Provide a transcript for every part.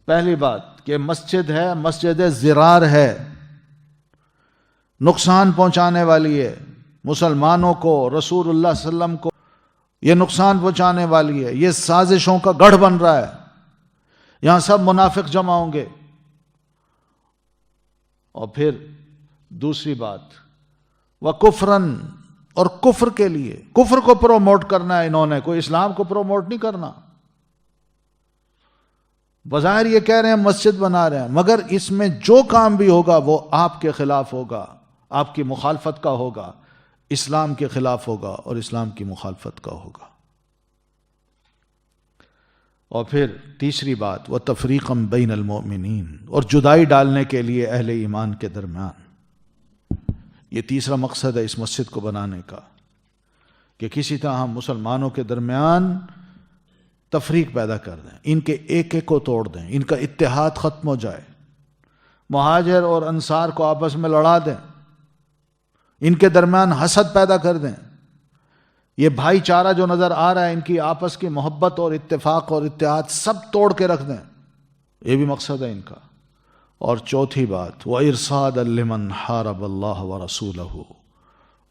پہلی بات کہ مسجد ہے، مسجد زرار ہے، نقصان پہنچانے والی ہے، مسلمانوں کو، رسول اللہ صلی اللہ علیہ وسلم کو یہ نقصان پہنچانے والی ہے، یہ سازشوں کا گڑھ بن رہا ہے، یہاں سب منافق جمع ہوں گے۔ اور پھر دوسری بات وَكُفْرًا، اور کفر کے لیے، کفر کو پروموٹ کرنا ہے انہوں نے، کوئی اسلام کو پروموٹ نہیں کرنا۔ بظاہر یہ کہہ رہے ہیں مسجد بنا رہے ہیں، مگر اس میں جو کام بھی ہوگا وہ آپ کے خلاف ہوگا، آپ کی مخالفت کا ہوگا، اسلام کے خلاف ہوگا اور اسلام کی مخالفت کا ہوگا۔ اور پھر تیسری بات وَتَفْرِيقًا بَيْنَ الْمُؤْمِنِينَ، اور جدائی ڈالنے کے لیے اہل ایمان کے درمیان۔ یہ تیسرا مقصد ہے اس مسجد کو بنانے کا، کہ کسی طرح ہم مسلمانوں کے درمیان تفریق پیدا کر دیں، ان کے ایک ایک کو توڑ دیں، ان کا اتحاد ختم ہو جائے، مہاجر اور انصار کو آپس میں لڑا دیں، ان کے درمیان حسد پیدا کر دیں، یہ بھائی چارہ جو نظر آ رہا ہے، ان کی آپس کی محبت اور اتفاق اور اتحاد سب توڑ کے رکھ دیں، یہ بھی مقصد ہے ان کا۔ اور چوتھی بات وَإِرْصَادًا لِمَنْ حَارَبَ اللَّهَ وَرَسُولَهُ،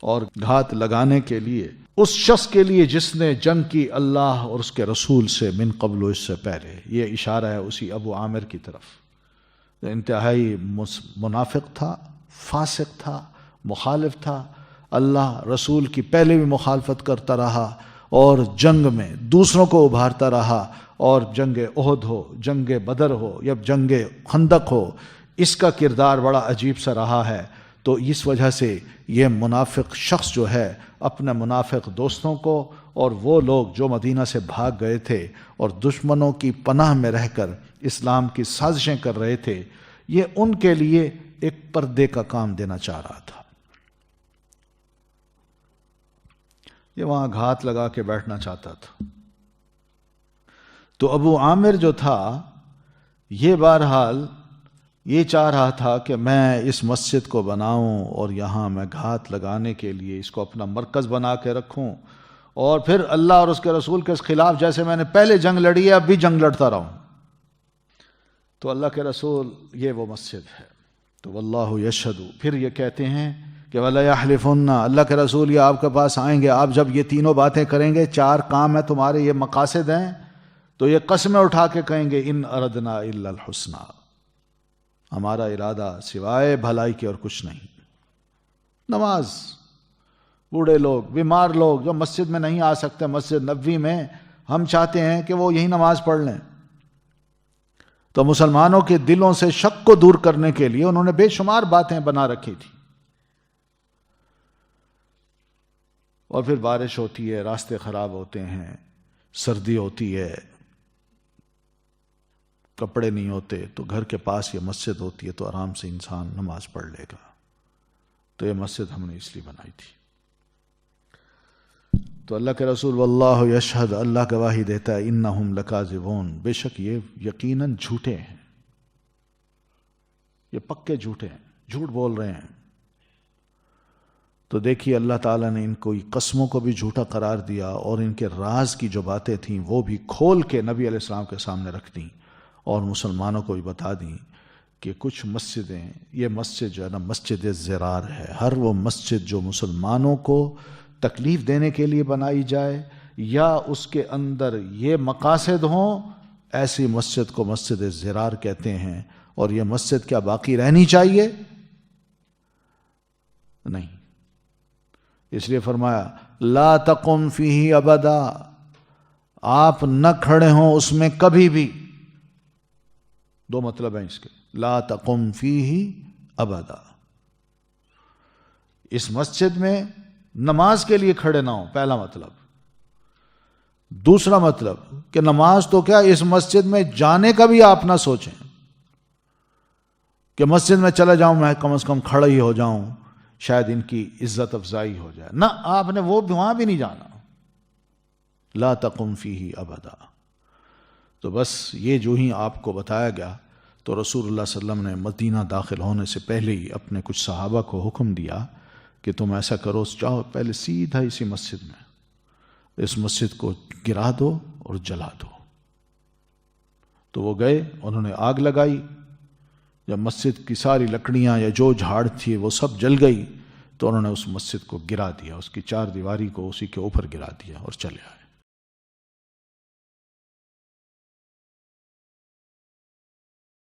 اور گھات لگانے کے لیے اس شخص کے لیے جس نے جنگ کی اللہ اور اس کے رسول سے من قبل، اس سے پہلے۔ یہ اشارہ ہے اسی ابو عامر کی طرف، جو انتہائی منافق تھا، فاسق تھا، مخالف تھا، اللہ رسول کی پہلے بھی مخالفت کرتا رہا اور جنگ میں دوسروں کو ابھارتا رہا، اور جنگ احد ہو، جنگ بدر ہو یا جنگ خندق ہو، اس کا کردار بڑا عجیب سا رہا ہے۔ تو اس وجہ سے یہ منافق شخص جو ہے اپنے منافق دوستوں کو، اور وہ لوگ جو مدینہ سے بھاگ گئے تھے اور دشمنوں کی پناہ میں رہ کر اسلام کی سازشیں کر رہے تھے، یہ ان کے لیے ایک پردے کا کام دینا چاہ رہا تھا۔ یہ وہاں گھات لگا کے بیٹھنا چاہتا تھا۔ تو ابو عامر جو تھا یہ بہرحال یہ چاہ رہا تھا کہ میں اس مسجد کو بناؤں اور یہاں میں گھات لگانے کے لیے اس کو اپنا مرکز بنا کے رکھوں، اور پھر اللہ اور اس کے رسول کے خلاف جیسے میں نے پہلے جنگ لڑی ہے اب بھی جنگ لڑتا رہوں۔ تو اللہ کے رسول یہ وہ مسجد ہے۔ تو واللہ یشہد، پھر یہ کہتے ہیں کہ وَلَا يَحْلِفُنَّ، اللہ کے رسول یہ آپ کے پاس آئیں گے، آپ جب یہ تینوں باتیں کریں گے، چار کام ہیں تمہارے، یہ مقاصد ہیں، تو یہ قسمیں اٹھا کے کہیں گے ان اردنا الا الحسنى، ہمارا ارادہ سوائے بھلائی کے اور کچھ نہیں۔ نماز، بوڑھے لوگ، بیمار لوگ جو مسجد میں نہیں آ سکتے، مسجد نبوی میں، ہم چاہتے ہیں کہ وہ یہی نماز پڑھ لیں۔ تو مسلمانوں کے دلوں سے شک کو دور کرنے کے لیے انہوں نے بے شمار باتیں بنا رکھی تھی۔ اور پھر بارش ہوتی ہے، راستے خراب ہوتے ہیں، سردی ہوتی ہے، کپڑے نہیں ہوتے، تو گھر کے پاس یہ مسجد ہوتی ہے تو آرام سے انسان نماز پڑھ لے گا۔ تو یہ مسجد ہم نے اس لیے بنائی تھی۔ تو اللہ کے رسول واللہ یشہد، اللہ گواہی دیتا ہے انہم لکاذبون، بے شک یہ یقیناً جھوٹے ہیں، یہ پکے جھوٹے ہیں، جھوٹ بول رہے ہیں۔ تو دیکھیے اللہ تعالیٰ نے ان کو قسموں کو بھی جھوٹا قرار دیا، اور ان کے راز کی جو باتیں تھیں وہ بھی کھول کے نبی علیہ السلام کے سامنے رکھ دیں، اور مسلمانوں کو بھی بتا دیں کہ کچھ مسجدیں، یہ مسجد جو ہے نا مسجد زرار ہے، ہر وہ مسجد جو مسلمانوں کو تکلیف دینے کے لیے بنائی جائے یا اس کے اندر یہ مقاصد ہوں، ایسی مسجد کو مسجد زرار کہتے ہیں۔ اور یہ مسجد کیا باقی رہنی چاہیے؟ نہیں، اس لیے فرمایا لا تقم فیہ ابدا، آپ نہ کھڑے ہوں اس میں کبھی بھی۔ دو مطلب ہیں اس کے، لا تقم فیہ ابدا، اس مسجد میں نماز کے لیے کھڑے نہ ہوں، پہلا مطلب۔ دوسرا مطلب کہ نماز تو کیا، اس مسجد میں جانے کا بھی آپ نہ سوچیں کہ مسجد میں چلا جاؤں، میں کم از کم کھڑا ہی ہو جاؤں، شاید ان کی عزت افزائی ہو جائے، نہ، آپ نے وہ وہاں بھی نہیں جانا۔ لا تقم فیہ ابدا۔ تو بس یہ جو ہی آپ کو بتایا گیا، تو رسول اللہ صلی اللہ علیہ وسلم نے مدینہ داخل ہونے سے پہلے ہی اپنے کچھ صحابہ کو حکم دیا کہ تم ایسا کرو، چاہو پہلے سیدھا اسی مسجد میں اس مسجد کو گرا دو اور جلا دو، تو وہ گئے، انہوں نے آگ لگائی، جب مسجد کی ساری لکڑیاں یا جو جھاڑ تھی وہ سب جل گئی تو انہوں نے اس مسجد کو گرا دیا، اس کی چار دیواری کو اسی کے اوپر گرا دیا اور چلے آئے۔